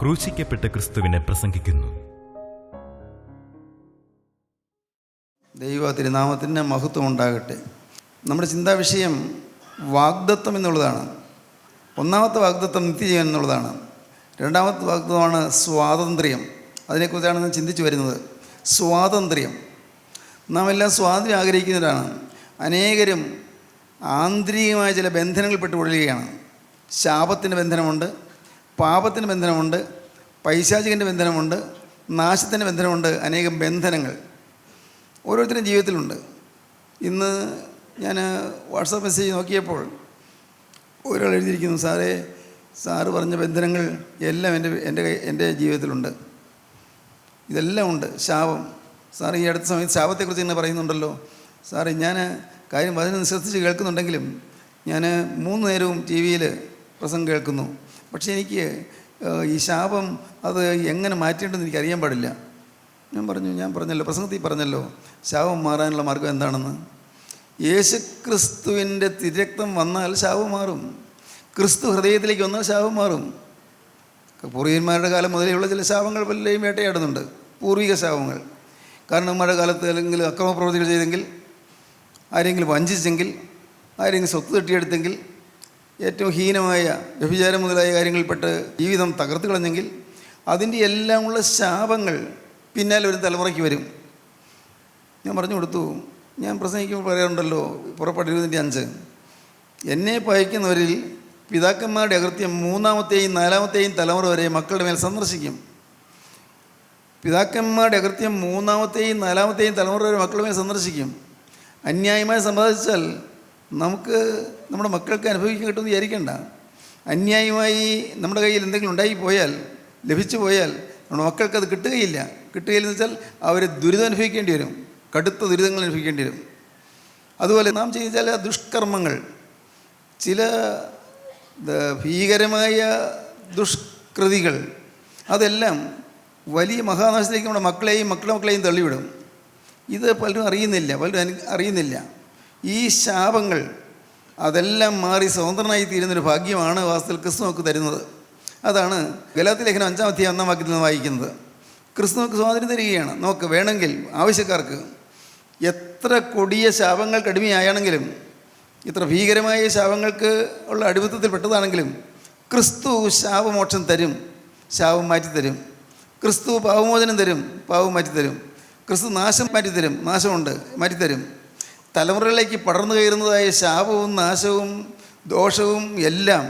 ക്രൂശിക്കപ്പെട്ട ക്രിസ്തുവിനെ പ്രസംഗിക്കുന്നു. ദൈവ തിരുനാമത്തിന് മഹത്വം ഉണ്ടാകട്ടെ. നമ്മുടെ ചിന്താവിഷയം വാഗ്ദത്തം എന്നുള്ളതാണ്. ഒന്നാമത്തെ വാഗ്ദത്തം നിത്യജീവൻ എന്നുള്ളതാണ്. രണ്ടാമത്തെ വാഗ്ദത്തമാണ് സ്വാതന്ത്ര്യം. അതിനെക്കുറിച്ചാണ് ഞാൻ ചിന്തിച്ചു വരുന്നത്. സ്വാതന്ത്ര്യം. നാം എല്ലാം സ്വാതന്ത്ര്യം ആഗ്രഹിക്കുന്നവരാണ്. അനേകരും ആന്തരികമായ ചില ബന്ധനങ്ങൾ പെട്ടുകൊള്ളുകയാണ്. ശാപത്തിൻ്റെ ബന്ധനമുണ്ട്, പാപത്തിൻ്റെ ബന്ധനമുണ്ട്, പൈശാചികൻ്റെ ബന്ധനമുണ്ട്, നാശത്തിൻ്റെ ബന്ധനമുണ്ട്. അനേകം ബന്ധനങ്ങൾ ഓരോരുത്തരും ജീവിതത്തിലുണ്ട്. ഇന്ന് ഞാൻ വാട്സാപ്പ് മെസ്സേജ് നോക്കിയപ്പോൾ ഒരാൾ എഴുതിയിരിക്കുന്നു, സാറ് പറഞ്ഞ ബന്ധനങ്ങൾ എല്ലാം എൻ്റെ ജീവിതത്തിലുണ്ട്. ഇതെല്ലാം ഉണ്ട്. ശാപം. സാർ ഈ അടുത്ത സമയത്ത് ശാപത്തെക്കുറിച്ച് ഇങ്ങനെ പറയുന്നുണ്ടല്ലോ. സാറേ, ഞാൻ കാര്യം അതിനെ ശ്രദ്ധിച്ച് കേൾക്കുന്നുണ്ടെങ്കിലും ഞാൻ 3 നേരവും ടി വിയിൽ പ്രസംഗം കേൾക്കുന്നു. പക്ഷേ എനിക്ക് ഈ ശാപം അത് എങ്ങനെ മാറ്റേണ്ടതെന്ന് എനിക്ക് അറിയാൻ പാടില്ല. ഞാൻ പറഞ്ഞല്ലോ, പ്രസംഗത്തിൽ പറഞ്ഞല്ലോ, ശാപം മാറാനുള്ള മാർഗം എന്താണെന്ന്. യേശുക്രിസ്തുവിൻ്റെ തിരക്തം വന്നാൽ ശാപം മാറും. ക്രിസ്തു ഹൃദയത്തിലേക്ക് വന്നാൽ ശാപം മാറും. പൂർവികന്മാരുടെ കാലം മുതലേയുള്ള ചില ശാപങ്ങൾ പലരെയും വേട്ടയാടുന്നുണ്ട്, പൂർവിക ശാപങ്ങൾ. കാരണം മഴക്കാലത്ത് അല്ലെങ്കിൽ അക്രമപ്രവൃത്തികൾ ചെയ്തെങ്കിൽ, ആരെങ്കിലും വഞ്ചിച്ചെങ്കിൽ, ആരെങ്കിലും സ്വത്ത് തട്ടിയെടുത്തെങ്കിൽ, ഏറ്റവും ഹീനമായ വ്യഭിചാരം മുതലായ കാര്യങ്ങളിൽപ്പെട്ട് ജീവിതം തകർത്ത് കളഞ്ഞെങ്കിൽ, അതിൻ്റെ എല്ലാമുള്ള ശാപങ്ങൾ പിന്നാലെ ഒരു തലമുറയ്ക്ക് വരും. ഞാൻ പറഞ്ഞു കൊടുത്തു. ഞാൻ പ്രസംഗിക്കുമ്പോൾ പറയാറുണ്ടല്ലോ, പുറപ്പാട് 20:5, എന്നെ പയക്കുന്നവരിൽ പിതാക്കന്മാരുടെ അകൃത്യം 3-ാമത്തെയും 4-ാമത്തെയും തലമുറ വരെ മക്കളുടെ മേൽ സന്ദർശിക്കും. പിതാക്കന്മാരുടെ അകൃത്യം 3-ാമത്തെയും 4-ാമത്തെയും തലമുറ വരെ മക്കളുടെ മേൽ സന്ദർശിക്കും. അന്യായമായി സമ്പാദിച്ചാൽ നമ്മുടെ മക്കൾക്ക് അനുഭവിക്കാൻ കിട്ടുമെന്ന് വിചാരിക്കേണ്ട. അന്യായമായി നമ്മുടെ കയ്യിൽ എന്തെങ്കിലും ഉണ്ടായിപ്പോയാൽ, ലഭിച്ചു പോയാൽ നമ്മുടെ മക്കൾക്കത് കിട്ടുകയില്ലെന്ന് വെച്ചാൽ അവർ ദുരിതം അനുഭവിക്കേണ്ടി വരും, കടുത്ത ദുരിതങ്ങൾ അനുഭവിക്കേണ്ടി വരും. അതുപോലെ നാം ചെയ്ത ചില ദുഷ്കർമ്മങ്ങൾ, ചില ഭീകരമായ ദുഷ്കൃതികൾ, അതെല്ലാം വലിയ മഹാനാശത്തിലേക്ക് നമ്മുടെ മക്കളെയും തള്ളിവിടും. ഇത് പലരും അറിയുന്നില്ല. ഈ ശാപങ്ങൾ അതെല്ലാം മാറി സ്വതന്ത്രനായി തീരുന്നൊരു ഭാഗ്യമാണ് വാസ്തവത്തിൽ ക്രിസ്തു നമുക്ക് തരുന്നത്. അതാണ് ഗലാത്യ ലേഖനം 5-ാം അധ്യായം 1-ാം വാക്യത്തിൽ നിന്ന് വായിക്കുന്നത്. ക്രിസ്തു നമുക്ക് സ്വാതന്ത്ര്യം തരികയാണ്. നമുക്ക് വേണമെങ്കിൽ ആവശ്യക്കാർക്ക് എത്ര കൊടിയ ശാപങ്ങൾക്ക് അടിമയായാണെങ്കിലും, ഇത്ര ഭീകരമായ ശാപങ്ങൾക്ക് ഉള്ള അടിമത്തത്തിൽ പെട്ടതാണെങ്കിലും, ക്രിസ്തു ശാപമോക്ഷം തരും, ശാപം മാറ്റിത്തരും. ക്രിസ്തു പാപമോചനം തരും, പാപം മാറ്റിത്തരും. ക്രിസ്തു നാശം മാറ്റിത്തരും, നാശമുണ്ട് മാറ്റിത്തരും. തലമുറകളിലേക്ക് പടർന്നു കയറുന്നതായ ശാപവും നാശവും ദോഷവും എല്ലാം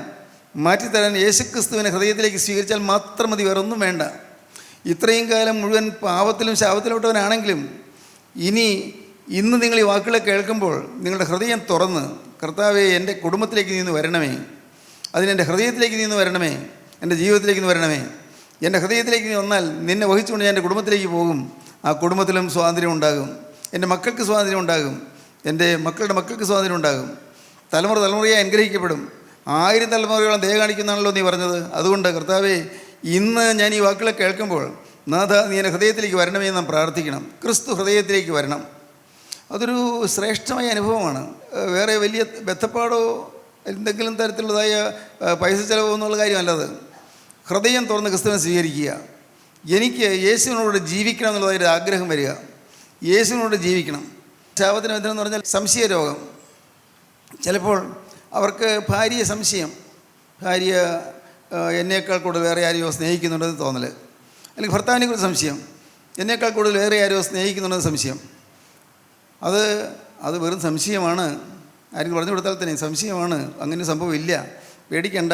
മാറ്റിത്തരാൻ യേശുക്രിസ്തുവിനെ ഹൃദയത്തിലേക്ക് സ്വീകരിച്ചാൽ മാത്രം മതി, വേറൊന്നും വേണ്ട. ഇത്രയും കാലം മുഴുവൻ പാപത്തിലും ശാപത്തിലോട്ടവനാണെങ്കിലും ഇന്ന് നിങ്ങൾ ഈ വാക്കുകളെ കേൾക്കുമ്പോൾ നിങ്ങളുടെ ഹൃദയം തുറന്ന്, കർത്താവേ, എൻ്റെ കുടുംബത്തിലേക്ക് നീ വരണമേ, അതിനെൻ്റെ ഹൃദയത്തിലേക്ക് നീ വരണമേ, എൻ്റെ ജീവിതത്തിലേക്ക് നീ വരണമേ. എൻ്റെ ഹൃദയത്തിലേക്ക് നീ വന്നാൽ നിന്നെ വഹിച്ചുകൊണ്ട് ഞാൻ എൻ്റെ കുടുംബത്തിലേക്ക് പോകും. ആ കുടുംബത്തിലും സ്വാതന്ത്ര്യം ഉണ്ടാകും. എൻ്റെ മക്കൾക്ക് സ്വാതന്ത്ര്യം ഉണ്ടാകും. എൻ്റെ മക്കളുടെ മക്കൾക്ക് സ്വാതന്ത്ര്യം ഉണ്ടാകും. തലമുറയായി അനുഗ്രഹിക്കപ്പെടും. 1000 തലമുറയോളം ദയ കാണിക്കുന്നതാണല്ലോ നീ പറഞ്ഞത്. അതുകൊണ്ട് കർത്താവേ, ഇന്ന് ഞാൻ ഈ വാക്കുകളെ കേൾക്കുമ്പോൾ നാഥ, നീ എൻ്റെ ഹൃദയത്തിലേക്ക് വരണമേ എന്ന് നാം പ്രാർത്ഥിക്കണം. ക്രിസ്തു ഹൃദയത്തിലേക്ക് വരണം. അതൊരു ശ്രേഷ്ഠമായ അനുഭവമാണ്. വേറെ വലിയ ബന്ധപ്പാടോ എന്തെങ്കിലും തരത്തിലുള്ളതായ പൈസ ചിലവോ എന്നുള്ള കാര്യമല്ലത്. ഹൃദയം തുറന്ന് ക്രിസ്തുവിനെ സ്വീകരിക്കുക. എനിക്ക് യേശുവിനോട് ജീവിക്കണം എന്നുള്ളതായൊരു ആഗ്രഹം വരിക. യേശുവിനോട് ജീവിക്കണം. ശാപത്തിന് ബന്ധമെന്ന് പറഞ്ഞാൽ സംശയരോഗം. ചിലപ്പോൾ അവർക്ക് ഭാര്യയെ സംശയം, ഭാര്യ എന്നേക്കാൾ കൂടുതൽ വേറെ ആരെയോ സ്നേഹിക്കുന്നുണ്ടെന്ന് തോന്നൽ, അല്ലെങ്കിൽ ഭർത്താവിനെ കുറിച്ച് സംശയം, എന്നേക്കാൾ കൂടുതൽ വേറെ ആരെയോ സ്നേഹിക്കുന്നുണ്ടെന്ന് സംശയം. അത് വെറും സംശയമാണ്. ആരും പറഞ്ഞു കൊടുത്താൽ തന്നെ സംശയമാണ്, അങ്ങനെ സംഭവം ഇല്ല, പേടിക്കണ്ട,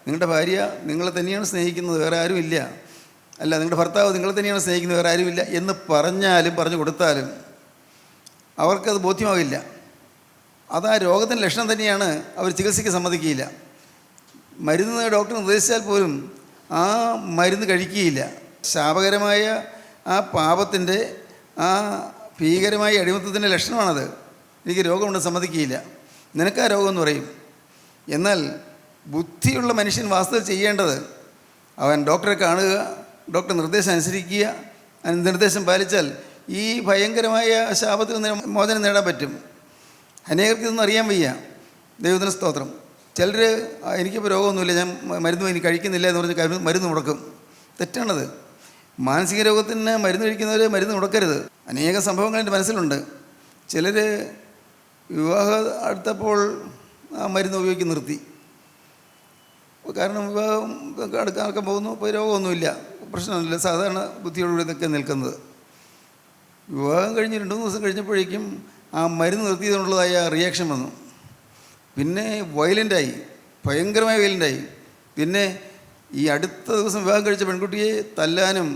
നിങ്ങളുടെ ഭാര്യ നിങ്ങളെ തന്നെയാണ് സ്നേഹിക്കുന്നത്, വേറെ ആരും ഇല്ല, അല്ല നിങ്ങളുടെ ഭർത്താവ് നിങ്ങളെ തന്നെയാണ് സ്നേഹിക്കുന്നത്, വേറെ ആരുമില്ല എന്ന് പറഞ്ഞു കൊടുത്താലും അവർക്കത് ബോധ്യമാകില്ല. അത് ആ രോഗത്തിൻ്റെ ലക്ഷണം തന്നെയാണ്. അവർ ചികിത്സയ്ക്ക് സമ്മതിക്കുകയില്ല. മരുന്ന് ഡോക്ടർ നിർദ്ദേശിച്ചാൽ പോലും ആ മരുന്ന് കഴിക്കുകയില്ല. ശാപകരമായ ആ പാപത്തിൻ്റെ ആ ഭീകരമായ അടിമത്തത്തിൻ്റെ ലക്ഷണമാണത്. എനിക്ക് രോഗമുണ്ട് സമ്മതിക്കുകയില്ല, നിനക്കാ രോഗമെന്ന് പറയും. എന്നാൽ ബുദ്ധിയുള്ള മനുഷ്യൻ വാസ്തവം ചെയ്യേണ്ടത് അവൻ ഡോക്ടറെ കാണുക, ഡോക്ടർ നിർദ്ദേശം അനുസരിക്കുക. നിർദ്ദേശം പാലിച്ചാൽ ഈ ഭയങ്കരമായ ശാപത്തിൽ നിന്ന് മോചനം നേടാൻ പറ്റും. അനേകർക്ക് ഇതൊന്നും അറിയാൻ വയ്യ. ദൈവത്തിന് സ്തോത്രം. ചിലർ എനിക്കിപ്പോൾ രോഗമൊന്നുമില്ല, ഞാൻ മരുന്ന് ഇനി കഴിക്കുന്നില്ല എന്ന് പറഞ്ഞ് മരുന്ന് മുടക്കും. തെറ്റാണത്. മാനസിക രോഗത്തിന് മരുന്ന് കഴിക്കുന്നവർ മരുന്ന് മുടക്കരുത്. അനേക സംഭവങ്ങൾ എൻ്റെ മനസ്സിലുണ്ട്. ചിലർ വിവാഹം അടുത്തപ്പോൾ ആ മരുന്ന് ഉപയോഗിച്ച് നിർത്തി. കാരണം വിവാഹം അടുക്കാൻ പോകുന്നു, ഇപ്പോൾ രോഗമൊന്നുമില്ല, പ്രശ്നമൊന്നുമില്ല, സാധാരണ ബുദ്ധിയോടുകൂടി ഇതൊക്കെ നിൽക്കുന്നത്. വിവാഹം കഴിഞ്ഞ് 2-3 ദിവസം കഴിഞ്ഞപ്പോഴേക്കും ആ മരുന്ന് നിർത്തിയതുകൊണ്ടുള്ളതായ റിയാക്ഷൻ വന്നു. പിന്നെ വയലൻ്റായി, ഭയങ്കരമായ വയലൻ്റായി. പിന്നെ ഈ അടുത്ത ദിവസം വിവാഹം കഴിച്ച പെൺകുട്ടിയെ തല്ലാനും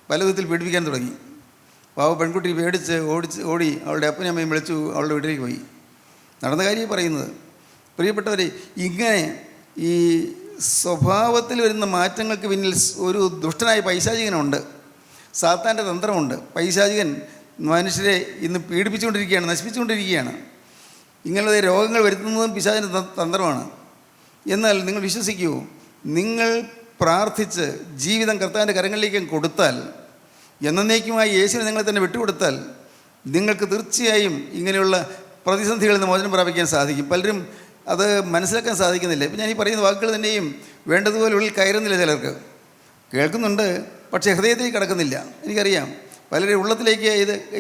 പല വിധത്തിൽ പീഡിപ്പിക്കാൻ തുടങ്ങി. പാവ പെൺകുട്ടി പേടിച്ച് ഓടി അവളുടെ അപ്പനും അമ്മയും വിളിച്ചു അവളുടെ വീട്ടിലേക്ക് പോയി. നടന്ന കാര്യം പറയുന്നത്. പ്രിയപ്പെട്ടവരെ, ഇങ്ങനെ ഈ സ്വഭാവത്തിൽ വരുന്ന മാറ്റങ്ങൾക്ക് പിന്നിൽ ഒരു ദുഷ്ടനായ പൈശാചികനുണ്ട്, സാത്താൻ്റെ തന്ത്രമുണ്ട്. പൈശാചികൻ മനുഷ്യരെ ഇന്ന് പീഡിപ്പിച്ചുകൊണ്ടിരിക്കുകയാണ്, നശിപ്പിച്ചുകൊണ്ടിരിക്കുകയാണ്. ഇങ്ങനെയുള്ള രോഗങ്ങൾ വരുത്തുന്നതും പിശാചിൻ്റെ തന്ത്രമാണ്. എന്നാൽ നിങ്ങൾ വിശ്വസിക്കൂ, നിങ്ങൾ പ്രാർത്ഥിച്ച് ജീവിതം കർത്താവിൻ്റെ കരങ്ങളിലേക്ക് കൊടുത്താൽ, എന്നേക്കുമായി യേശുവിനെ നിങ്ങളെ തന്നെ വിട്ടുകൊടുത്താൽ, നിങ്ങൾക്ക് തീർച്ചയായും ഇങ്ങനെയുള്ള പ്രതിസന്ധികളിൽ നിന്ന് മോചനം പ്രാപിക്കാൻ സാധിക്കും. പലരും അത് മനസ്സിലാക്കാൻ സാധിക്കുന്നില്ല. ഇപ്പം ഞാൻ ഈ പറയുന്ന വാക്കുകൾ തന്നെയും വേണ്ടതുപോലെ ഉള്ളിൽ കയറുന്നില്ല. ചിലർക്ക് കേൾക്കുന്നുണ്ട്, പക്ഷേ ഹൃദയത്തിലേക്ക് കടക്കുന്നില്ല. എനിക്കറിയാം, പലരുടെ ഉള്ളത്തിലേക്ക്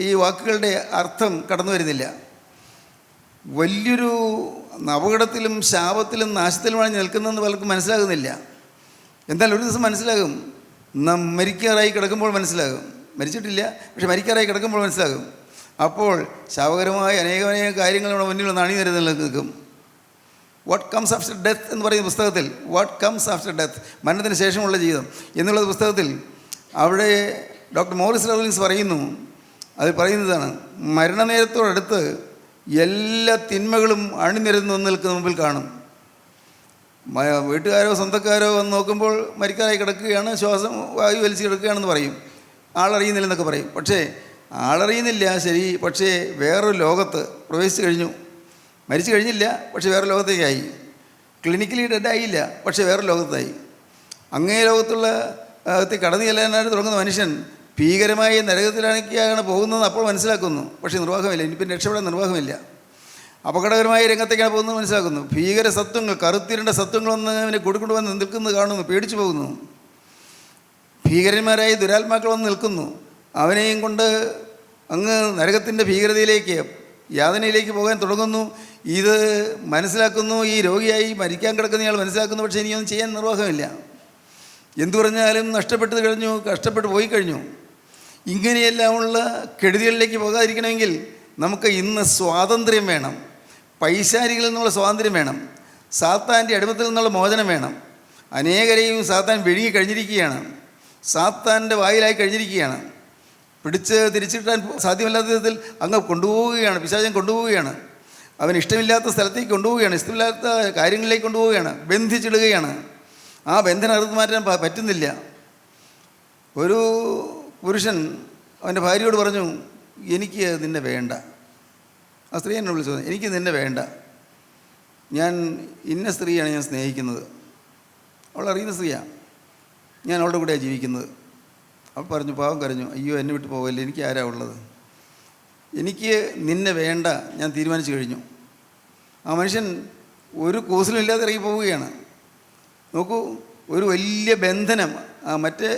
ഈ വാക്കുകളുടെ അർത്ഥം കടന്നു വരുന്നില്ല. വലിയൊരു അപകടത്തിലും ശാപത്തിലും നാശത്തിലുമാണ് നിൽക്കുന്നതെന്ന് പലർക്കും മനസ്സിലാകുന്നില്ല. എന്നാൽ ഒരു ദിവസം മനസ്സിലാകും. നാം മരിക്കാറായി കിടക്കുമ്പോൾ മനസ്സിലാകും. മരിച്ചിട്ടില്ല, പക്ഷെ മരിക്കാറായി കിടക്കുമ്പോൾ മനസ്സിലാകും. അപ്പോൾ ശാപകരമായ അനേകം കാര്യങ്ങൾ നമ്മുടെ മുന്നിൽ ഒന്ന് അണിനിരന്ന് നിൽക്കും. വാട്ട് കംസ് ആഫ്റ്റർ ഡെത്ത് എന്ന് പറയുന്ന പുസ്തകത്തിൽ, വാട്ട് കംസ് ആഫ്റ്റർ ഡെത്ത്, മരണത്തിന് ശേഷമുള്ള ജീവിതം എന്നുള്ള പുസ്തകത്തിൽ അവിടെ ഡോക്ടർ മോറിസ് റൗലിങ്സ് പറയുന്നു. അത് പറയുന്നതാണ്, മരണനേരത്തോടടുത്ത് എല്ലാ തിന്മകളും അണിനിരന്ന് നിൽക്കുന്ന മുമ്പിൽ കാണും. വീട്ടുകാരോ സ്വന്തക്കാരോ വന്ന് നോക്കുമ്പോൾ മരിക്കാറായി കിടക്കുകയാണ്, ശ്വാസം വായു വലിച്ച് കിടക്കുകയാണെന്ന് പറയും, ആളറിയുന്നില്ലെന്നൊക്കെ പറയും. പക്ഷേ ആളറിയുന്നില്ല, ശരി, പക്ഷേ വേറൊരു ലോകത്ത് പ്രവേശിച്ചു കഴിഞ്ഞു. മരിച്ചു കഴിഞ്ഞില്ല, പക്ഷേ വേറെ ലോകത്തേക്കായി. ക്ലിനിക്കലി ഡെഡായില്ല, പക്ഷേ വേറെ ലോകത്തായി. അങ്ങേ ലോകത്തുള്ള കടന്നു ചെല്ലാനായിട്ട് തുടങ്ങുന്ന മനുഷ്യൻ ഭീകരമായ നരകത്തിലാണൊക്കെയാണ് പോകുന്നത്. അപ്പോൾ മനസ്സിലാക്കുന്നു, പക്ഷേ നിർവാഹമില്ല, ഇനിയിപ്പം രക്ഷപ്പെടാൻ നിർവാഹമില്ല. അപകടകരമായ രംഗത്തേക്കാണ് പോകുന്നത് മനസ്സിലാക്കുന്നു. ഭീകര സത്വങ്ങൾ, കറുത്തിരണ്ട സത്വങ്ങളൊന്ന് അവനെ കൂടിക്കൊണ്ട് വന്ന് നിൽക്കുന്നത് കാണുന്നു, പേടിച്ചു പോകുന്നു. ഭീകരന്മാരായ ദുരാത്മാക്കൾ വന്ന് നിൽക്കുന്നു. അവനെയും കൊണ്ട് അങ്ങ് നരകത്തിൻ്റെ ഭീകരതയിലേക്ക്, യാതനയിലേക്ക് പോകാൻ തുടങ്ങുന്നു. ഇത് മനസ്സിലാക്കുന്നു. ഈ രോഗിയായി മരിക്കാൻ കിടക്കുന്നയാൾ മനസ്സിലാക്കുന്നു, പക്ഷേ ഇനിയൊന്നും ചെയ്യാൻ നിർവാഹമില്ല. എന്തു പറഞ്ഞാലും നഷ്ടപ്പെട്ടു കഴിഞ്ഞു, കഷ്ടപ്പെട്ട് പോയി കഴിഞ്ഞു. ഇങ്ങനെയെല്ലാമുള്ള കെടുതികളിലേക്ക് പോകാതിരിക്കണമെങ്കിൽ നമുക്ക് ഇന്ന് സ്വാതന്ത്ര്യം വേണം. പൈശാചികളിൽ നിന്നുള്ള സ്വാതന്ത്ര്യം വേണം. സാത്താൻ്റെ അടിമത്തിൽ നിന്നുള്ള മോചനം വേണം. അനേകരെയും സാത്താൻ വിഴുങ്ങി കഴിഞ്ഞിരിക്കുകയാണ്, സാത്താൻ്റെ വായിലായി കഴിഞ്ഞിരിക്കുകയാണ്. പിടിച്ച് തിരിച്ചിട്ടാൻ സാധ്യമല്ലാത്ത വിധത്തിൽ അങ്ങ് കൊണ്ടുപോവുകയാണ്, പിശാചൻ കൊണ്ടുപോവുകയാണ്. അവന് ഇഷ്ടമില്ലാത്ത സ്ഥലത്തേക്ക് കൊണ്ടുപോവുകയാണ്, ഇഷ്ടമില്ലാത്ത കാര്യങ്ങളിലേക്ക് കൊണ്ടുപോവുകയാണ്, ബന്ധിച്ചിടുകയാണ്. ആ ബന്ധനം അറുത്ത് മാറ്റാൻ പറ്റുന്നില്ല. ഒരു പുരുഷൻ അവൻ്റെ ഭാര്യയോട് പറഞ്ഞു, എനിക്ക് നിന്നെ വേണ്ട. ആ സ്ത്രീ എന്നെ വിളിച്ചു പറഞ്ഞു, എനിക്ക് നിന്നെ വേണ്ട, ഞാൻ ഇന്ന സ്ത്രീയാണ് ഞാൻ സ്നേഹിക്കുന്നത്, അവൾ അറിയുന്ന സ്ത്രീയാണ്, ഞാൻ അവളുടെ കൂടെയാണ് ജീവിക്കുന്നത്. അവൾ പറഞ്ഞു, പാവം കരഞ്ഞു, അയ്യോ എന്നെ വിട്ട് പോകല്ലേ, എനിക്ക് ആരാ ഉള്ളത്, എനിക്ക് നിന്നെ വേണ്ട, ഞാൻ തീരുമാനിച്ചു കഴിഞ്ഞു. ആ മനുഷ്യൻ ഒരു കൂസലും ഇല്ലാതെ ഇറങ്ങി പോവുകയാണ്. നോക്കൂ, ഒരു വലിയ ബന്ധനം. മറ്റേ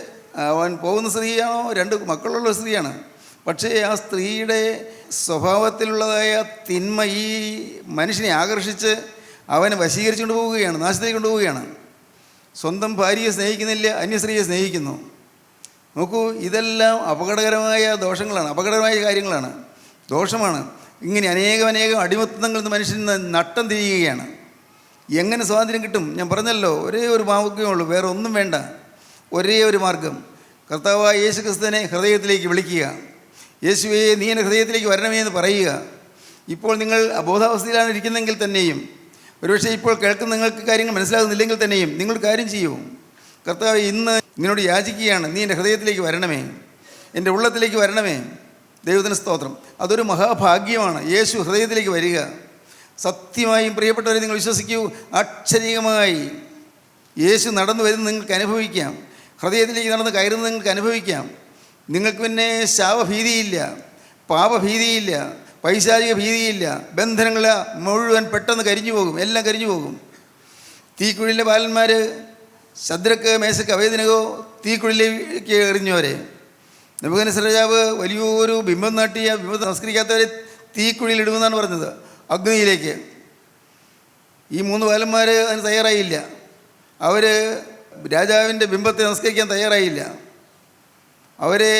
അവൻ പോകുന്ന സ്ത്രീയാണോ, 2 മക്കളുള്ള സ്ത്രീയാണ്. പക്ഷേ ആ സ്ത്രീയുടെ സ്വഭാവത്തിലുള്ളതായ തിന്മ ഈ മനുഷ്യനെ ആകർഷിച്ച് അവനെ വശീകരിച്ചുകൊണ്ട് പോവുകയാണ്, നാശത്തേക്ക് കൊണ്ടുപോവുകയാണ്. സ്വന്തം ഭാര്യയെ സ്നേഹിക്കുന്നില്ല, അന്യസ്ത്രീയെ സ്നേഹിക്കുന്നു. നോക്കൂ, ഇതെല്ലാം അപകടകരമായ ദോഷങ്ങളാണ്, അപകടകരമായ കാര്യങ്ങളാണ്, ദോഷമാണ്. ഇങ്ങനെ അനേകം അടിമത്തങ്ങളിൽ നിന്ന് മനുഷ്യൻ നട്ടം തിരിയുകയാണ്. എങ്ങനെ സ്വാതന്ത്ര്യം കിട്ടും? ഞാൻ പറഞ്ഞല്ലോ, ഒരേ ഒരു മാർഗ്ഗമേ ഉള്ളൂ, വേറെ ഒന്നും വേണ്ട. ഒരേ ഒരു മാർഗം, കർത്താവായ യേശു ക്രിസ്തുവിനെ ഹൃദയത്തിലേക്ക് വിളിക്കുക. യേശുവേ, നീ എൻ്റെ ഹൃദയത്തിലേക്ക് വരണമേ എന്ന് പറയുക. ഇപ്പോൾ നിങ്ങൾ അബോധാവസ്ഥയിലാണ് ഇരിക്കുന്നതെങ്കിൽ തന്നെയും, ഒരുപക്ഷെ ഇപ്പോൾ കേൾക്കുന്ന നിങ്ങൾക്ക് കാര്യങ്ങൾ മനസ്സിലാകുന്നില്ലെങ്കിൽ തന്നെയും നിങ്ങൾ കാര്യം ചെയ്യൂ. കർത്താവ് ഇന്ന് നിന്നോട് യാചിക്കുകയാണ്, നീ എൻ്റെ ഹൃദയത്തിലേക്ക് വരണമേ, എൻ്റെ ഉള്ളത്തിലേക്ക് വരണമേ. ദൈവത്തിന് സ്തോത്രം. അതൊരു മഹാഭാഗ്യമാണ്, യേശു ഹൃദയത്തിലേക്ക് വരിക. സത്യമായും പ്രിയപ്പെട്ടവരെ, നിങ്ങൾ വിശ്വസിക്കൂ, അക്ഷരീകമായി യേശു നടന്നു വരുന്നത് നിങ്ങൾക്ക് അനുഭവിക്കാം. ഹൃദയത്തിലേക്ക് നടന്ന് കയറുന്നത് നിങ്ങൾക്ക് അനുഭവിക്കാം. നിങ്ങൾക്ക് പിന്നെ ശാപഭീതിയില്ല, പാപഭീതിയില്ല, പൈശാചിക ഭീതിയില്ല. ബന്ധനങ്ങൾ മുഴുവൻ പെട്ടെന്ന് കരിഞ്ഞു പോകും, എല്ലാം കരിഞ്ഞു പോകും. തീക്കുഴിയിലെ ബാലന്മാർ ശദ്രക്ക്, മേശക്ക്, അബേദ്നെഗോ തീക്കുഴിലേക്ക് എറിഞ്ഞവരെ. നെബൂഖദ്നേസർ രാജാവ് വലിയൊരു ബിംബം നാട്ടി ആ ബിംബത്തെ നമസ്കരിക്കാത്തവരെ തീക്കുഴിയിൽ ഇടുമെന്നാണ് പറഞ്ഞത്, അഗ്നിയിലേക്ക്. ഈ 3 ബാലന്മാർ അതിന് തയ്യാറായില്ല. അവർ രാജാവിൻ്റെ ബിംബത്തെ നമസ്കരിക്കാൻ തയ്യാറായില്ല. അവരെ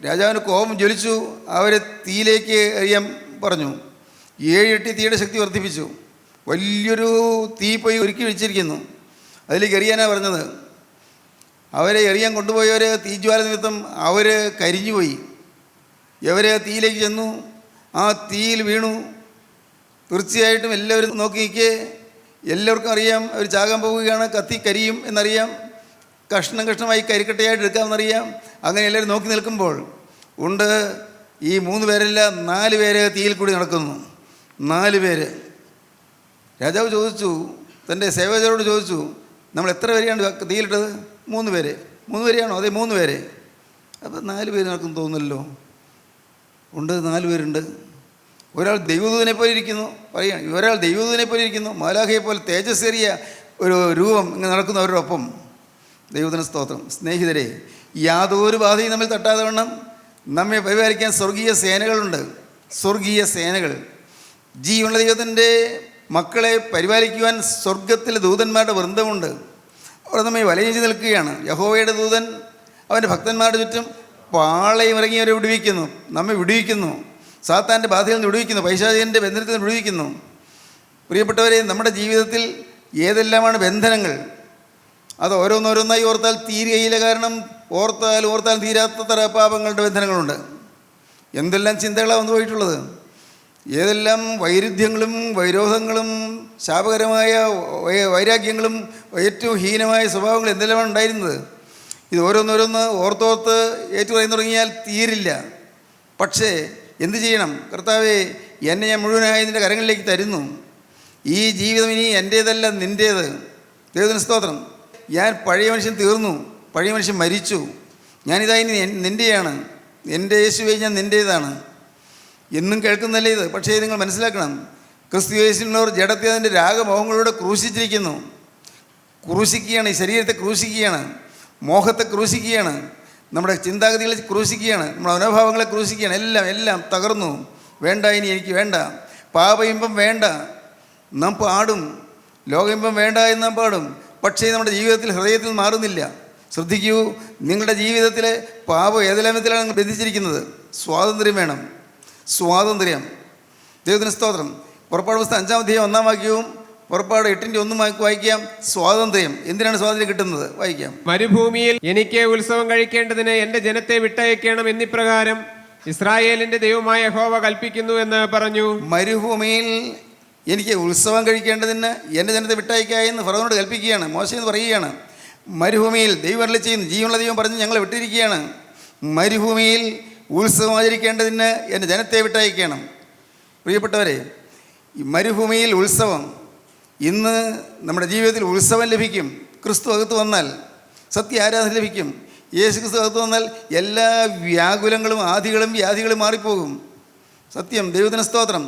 രാജാവിന് കോപം ജ്വലിച്ചു. അവരെ തീയിലേക്ക് എറിയാൻ പറഞ്ഞു. 7 ഇരട്ടി തീയുടെ ശക്തി വർദ്ധിപ്പിച്ചു. വലിയൊരു തീ പോയി ഒരുക്കി വെച്ചിരിക്കുന്നു, അതിലേക്ക് എറിയാനാണ് പറഞ്ഞത്. അവരെ എറിയാൻ കൊണ്ടുപോയവർ തീജ്വാല നിമിത്തം അവർ കരിഞ്ഞുപോയി. ഇവർ തീയിലേക്ക് ചെന്നു, ആ തീയിൽ വീണു. തീർച്ചയായിട്ടും എല്ലാവരും നോക്കി നിൽക്കേ, എല്ലാവർക്കും അറിയാം അവർ ചാകാൻ പോവുകയാണ്, കത്തി കരിയും എന്നറിയാം, കഷ്ണം കഷ്ണമായി കരിക്കട്ടയായിട്ട് എടുക്കാമെന്നറിയാം. അങ്ങനെ എല്ലാവരും നോക്കി നിൽക്കുമ്പോൾ ഉണ്ട് ഈ 3 പേരല്ല 4 പേര് തീയിൽ കൂടി നടക്കുന്നു. 4 പേര്. രാജാവ് ചോദിച്ചു, തൻ്റെ സേവകരോട് ചോദിച്ചു, നമ്മൾ എത്ര പേരെയാണ് തീയിലിട്ടത്? 3 പേര്. 3 പേരെയാണോ? അതെ, 3 പേര്. അപ്പോൾ 4 പേര് നടക്കും തോന്നുന്നല്ലോ. ഉണ്ട്, 4 പേരുണ്ട്. ഒരാൾ ദൈവദൂതനെ പോലെ ഇരിക്കുന്നു, പറയുകയാണ്. ഒരാൾ ദൈവദൂതനെ പോലെ ഇരിക്കുന്നു, മാലാഖയെ പോലെ തേജസ്സേറിയ ഒരു രൂപം ഇങ്ങനെ നടക്കുന്നു അവരോടൊപ്പം. ദൈവത്തിന് സ്തോത്രം. സ്നേഹിതരെ, യാതൊരു ബാധയും നമ്മിൽ തട്ടാതെ വണ്ണം നമ്മെ പരിപാലിക്കാൻ സ്വർഗീയ സേനകളുണ്ട്. സ്വർഗീയ സേനകൾ. ജീവനുള്ള ദൈവത്തിൻ്റെ മക്കളെ പരിപാലിക്കുവാൻ സ്വർഗത്തിലെ ദൂതന്മാരുടെ വൃന്ദമുണ്ട്. അവർ നമ്മെ വലയിച്ച് നിൽക്കുകയാണ്. യഹോവയുടെ ദൂതൻ അവൻ്റെ ഭക്തന്മാരുടെ ചുറ്റും പാളയം ഇറങ്ങി അവരെ വിടുവിക്കുന്നു, നമ്മെ വിടുവിക്കുന്നു. സാത്താൻ്റെ ബാധയിൽ നിന്ന് വിടുവിക്കുന്നു, പൈശാചികൻ്റെ ബന്ധനത്തിൽ നിന്ന് വിടുവിക്കുന്നു. പ്രിയപ്പെട്ടവരെ, നമ്മുടെ ജീവിതത്തിൽ ഏതെല്ലാമാണ് ബന്ധനങ്ങൾ? അത് ഓരോന്നോരോന്നായി ഓർത്താൽ തീരുകയില്ല. കാരണം ഓർത്താൽ തീരാത്ത തര പാപങ്ങളുടെ ബന്ധനങ്ങളുണ്ട്. എന്തെല്ലാം ചിന്തകളാണ് വന്നു പോയിട്ടുള്ളത്. ഏതെല്ലാം വൈരുദ്ധ്യങ്ങളും വൈരോധങ്ങളും ശാപകരമായ വൈരാഗ്യങ്ങളും ഏറ്റവും ഹീനമായ സ്വഭാവങ്ങൾ എന്തെല്ലാമാണ് ഉണ്ടായിരുന്നത്. ഇത് ഓരോന്നോരോന്ന് ഓർത്തോർത്ത് ഏറ്റുപറയാൻ തുടങ്ങിയാൽ തീരില്ല. പക്ഷേ എന്തു ചെയ്യണം? കർത്താവേ, എന്നെ ഞാൻ മുഴുവനായി നിൻ്റെ കരങ്ങളിലേക്ക് തരുന്നു. ഈ ജീവിതം ഇനി എൻ്റേതല്ല, നിൻ്റേത്. ദൈവത്തിന് സ്തോത്രം. ഞാൻ പഴയ മനുഷ്യൻ തീർന്നു, പഴയ മനുഷ്യൻ മരിച്ചു. ഞാനിതാ ഇനി നിൻ്റെയാണ്. എൻ്റെ യേശുവേ, ഞാൻ നിൻ്റേതാണ്. എന്നും കേൾക്കുന്നല്ലേ ഇത്. പക്ഷേ നിങ്ങൾ മനസ്സിലാക്കണം, ക്രിസ്തു യേശുവിനുള്ളവർ ജഡത്തെ അതിൻ്റെ രാഗമോഹങ്ങളോടെ ക്രൂശിച്ചിരിക്കുന്നു. ക്രൂശിക്കുകയാണ്, ഈ ശരീരത്തെ ക്രൂശിക്കുകയാണ്, മോഹത്തെ ക്രൂശിക്കുകയാണ്, നമ്മുടെ ചിന്താഗതികളെ ക്രൂശിക്കുകയാണ്, നമ്മുടെ മനോഭാവങ്ങളെ ക്രൂശിക്കുകയാണ്. എല്ലാം തകർന്നു. വേണ്ട, ഇനി എനിക്ക് വേണ്ട. പാപയിമ്പം വേണ്ട, നാം പാടും. ലോകയിമ്പം വേണ്ട എന്ന് നാം പാടും. പക്ഷേ നമ്മുടെ ജീവിതത്തിൽ ഹൃദയത്തിൽ മാറുന്നില്ല. ശ്രദ്ധിക്കൂ, നിങ്ങളുടെ ജീവിതത്തിലെ പാപം ഏതെല്ലാം വിധത്തിലാണ് നിങ്ങൾ ബന്ധിച്ചിരിക്കുന്നത്. സ്വാതന്ത്ര്യം വേണം, സ്വാതന്ത്ര്യം. ദൈവത്തിന് സ്തോത്രം. പുറപ്പാട് പുസ്തകം 5-ാം അധ്യായം 1-ാം വാക്യവും പുറപ്പാട് 8-ന്റെ 1 വായിക്കാം. സ്വാതന്ത്ര്യം. എന്തിനാണ് സ്വാതന്ത്ര്യം കിട്ടുന്നത്? വായിക്കാം. മരുഭൂമിയിൽ എനിക്ക് ഉത്സവം കഴിക്കേണ്ടതിന് എൻ്റെ ജനത്തെ വിട്ടയക്കണം എന്നിപ്രകാരം ഇസ്രായേലിന്റെ ദൈവമായ യഹോവ കൽപ്പിക്കുന്നു എന്ന് പറഞ്ഞു. മരുഭൂമിയിൽ എനിക്ക് ഉത്സവം കഴിക്കേണ്ടതിന് എൻ്റെ ജനത്തെ വിട്ടയക്കുക എന്ന് ഫറവോനോട് കൽപ്പിക്കുകയാണ്. മോശെ എന്ന് പറയുകയാണ്. മരുഭൂമിയിൽ ദൈവം അരുളി ചെയ്യുന്നു, ജീവനുള്ള ദൈവം പറഞ്ഞ് ഞങ്ങളെ വിട്ടിരിക്കുകയാണ്. മരുഭൂമിയിൽ ഉത്സവം ആചരിക്കേണ്ടതിന് എൻ്റെ ജനത്തെ വിട്ടയക്കണം. പ്രിയപ്പെട്ടവരെ, ഈ മരുഭൂമിയിൽ ഉത്സവം. ഇന്ന് നമ്മുടെ ജീവിതത്തിൽ ഉത്സവം ലഭിക്കും. ക്രിസ്തു അകത്ത് വന്നാൽ സത്യ ആരാധന ലഭിക്കും. യേശു ക്രിസ്തു അകത്ത് വന്നാൽ എല്ലാ വ്യാകുലങ്ങളും ആദികളും വ്യാധികളും മാറിപ്പോകും. സത്യം. ദൈവത്തിന് സ്തോത്രം.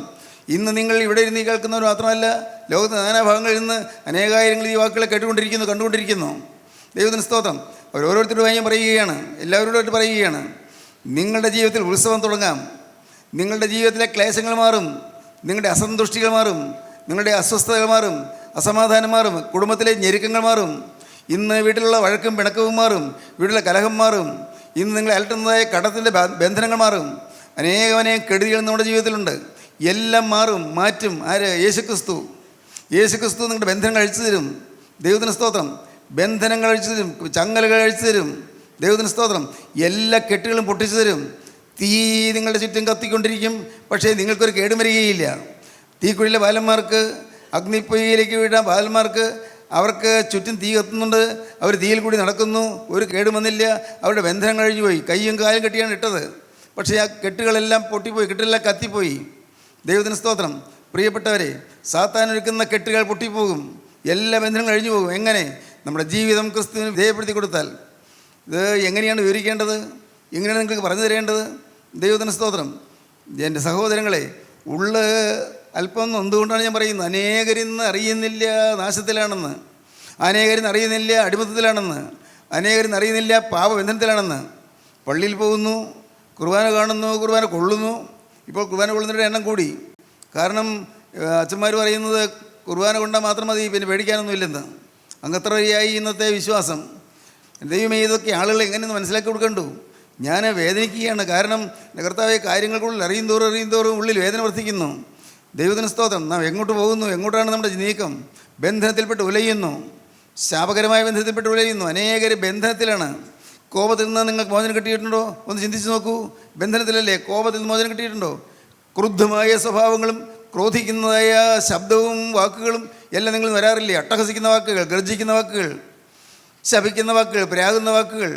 ഇന്ന് നിങ്ങൾ ഇവിടെ ഇരുന്ന് കേൾക്കുന്നവർ മാത്രമല്ല, ലോകത്ത് നാനാഭാഗങ്ങളിൽ നിന്ന് അനേകായിരങ്ങൾ ഈ വാക്കുകളെ കണ്ടുകൊണ്ടിരിക്കുന്നു. ദൈവത്തിന് സ്തോത്രം. അവരോരോരുത്തരോട് ഞാൻ പറയുകയാണ്, എല്ലാവരോടുമായിട്ട് പറയുകയാണ്, നിങ്ങളുടെ ജീവിതത്തിൽ ഉത്സവം തുടങ്ങാം. നിങ്ങളുടെ ജീവിതത്തിലെ ക്ലേശങ്ങൾ മാറും, നിങ്ങളുടെ അസന്തുഷ്ടികൾ മാറും, നിങ്ങളുടെ അസ്വസ്ഥതകൾ മാറും, അസമാധാനം മാറും, കുടുംബത്തിലെ ഞെരുക്കങ്ങൾ മാറും. ഇന്ന് വീട്ടിലുള്ള വഴക്കും പിണക്കവും മാറും, വീട്ടിലെ കലഹം മാറും. ഇന്ന് നിങ്ങളെ അലട്ടുന്നതായ കടത്തിൻ്റെ ബന്ധനങ്ങൾ മാറും. അനേകം കെടുതികൾ നമ്മുടെ ജീവിതത്തിലുണ്ട്. എല്ലാം മാറ്റും. ആര്? യേശുക്രിസ്തു. യേശുക്രിസ്തു നിങ്ങളുടെ ബന്ധനങ്ങൾ അഴിച്ചു തരും. ദൈവത്തിന് സ്തോത്രം. ബന്ധനങ്ങൾ അഴിച്ചു തരും, ചങ്ങലകൾ അഴിച്ചു തരും. ദൈവത്തിന് സ്തോത്രം. എല്ലാ കെട്ടുകളും പൊട്ടിച്ചു തരും. തീ നിങ്ങളുടെ ചുറ്റും കത്തിക്കൊണ്ടിരിക്കും, പക്ഷേ നിങ്ങൾക്കൊരു കേടും വരികയില്ല. തീക്കുഴിയിലെ ബാലന്മാർക്ക്, അഗ്നിപ്പൊയ്യിലേക്ക് വീഴ ബാലന്മാർക്ക്, അവർക്ക് ചുറ്റും തീ കത്തുന്നുണ്ട്. അവർ തീയിൽ കൂടി നടക്കുന്നു, ഒരു കേടും വന്നില്ല. അവരുടെ ബന്ധനം കഴിഞ്ഞു പോയി. കയ്യും കാലും കെട്ടിയാണ് ഇട്ടത്, പക്ഷേ ആ കെട്ടുകളെല്ലാം പൊട്ടിപ്പോയി, കെട്ടുകളെല്ലാം കത്തിപ്പോയി. ദൈവത്തിന് സ്തോത്രം. പ്രിയപ്പെട്ടവരെ, സാത്താൻ ഒരുക്കുന്ന കെട്ടുകൾ പൊട്ടിപ്പോകും, എല്ലാ ബന്ധനങ്ങളും കഴിഞ്ഞു പോകും. എങ്ങനെ? നമ്മുടെ ജീവിതം ക്രിസ്തുവിന് വിധേയപ്പെടുത്തി കൊടുത്താൽ. ഇത് എങ്ങനെയാണ് വിവരിക്കേണ്ടത്? എങ്ങനെയാണ് നിങ്ങൾക്ക് പറഞ്ഞു തരേണ്ടത്? ദൈവത്തിന് സ്തോത്രം. എൻ്റെ സഹോദരങ്ങളെ, അല്പം എന്തുകൊണ്ടാണ് ഞാൻ പറയുന്നത്? അനേകരിന്ന് അറിയുന്നില്ല നാശത്തിലാണെന്ന്, അനേകരിന്ന് അറിയുന്നില്ല അടിമത്തത്തിലാണെന്ന്, അനേകരും അറിയുന്നില്ല പാപബന്ധനത്തിലാണെന്ന്. പള്ളിയിൽ പോകുന്നു, കുർബാന കാണുന്നു, കുർബാന കൊള്ളുന്നു. ഇപ്പോൾ കുർബാന കൊള്ളുന്നവരുടെ എണ്ണം കൂടി. കാരണം അച്ഛന്മാർ പറയുന്നത് കുർബാന കൊണ്ടാൽ മാത്രം മതി, പിന്നെ പേടിക്കാനൊന്നുമില്ലെന്ന്. അങ്ങത്ര വഴിയായി ഇന്നത്തെ വിശ്വാസം. ദൈവമേ, ഇതൊക്കെ ആളുകൾ എങ്ങനെയെന്ന് മനസ്സിലാക്കി കൊടുക്കണ്ടു. ഞാൻ വേദനിക്കുകയാണ്. കാരണം കർത്താവെ, കാര്യങ്ങൾക്കുള്ളിൽ അറിയും തോറും ഉള്ളിൽ വേദന വർദ്ധിക്കുന്നു. ദൈവത്തിന് സ്തോത്രം. നാം എങ്ങോട്ട് പോകുന്നു? എങ്ങോട്ടാണ് നമ്മുടെ നീക്കം? ബന്ധനത്തിൽപ്പെട്ട് ഉലയുന്നു, ശാപകരമായ ബന്ധത്തിൽപ്പെട്ട് ഉലയുന്നു. അനേകർ ബന്ധനത്തിലാണ്. കോപത്തിൽ നിന്ന് നിങ്ങൾക്ക് മോചനം കിട്ടിയിട്ടുണ്ടോ? ഒന്ന് ചിന്തിച്ച് നോക്കൂ. ബന്ധനത്തിലല്ലേ? കോപത്തിൽ നിന്ന് മോചനം കിട്ടിയിട്ടുണ്ടോ? ക്രുദ്ധമായ സ്വഭാവങ്ങളും ക്രോധിക്കുന്നതായ ശബ്ദവും വാക്കുകളും എല്ലാം നിങ്ങൾ വരാറില്ലേ? അട്ടഹസിക്കുന്ന വാക്കുകൾ, ഗർജിക്കുന്ന വാക്കുകൾ, ശപിക്കുന്ന വാക്കുകൾ, പ്രാകുന്ന വാക്കുകൾ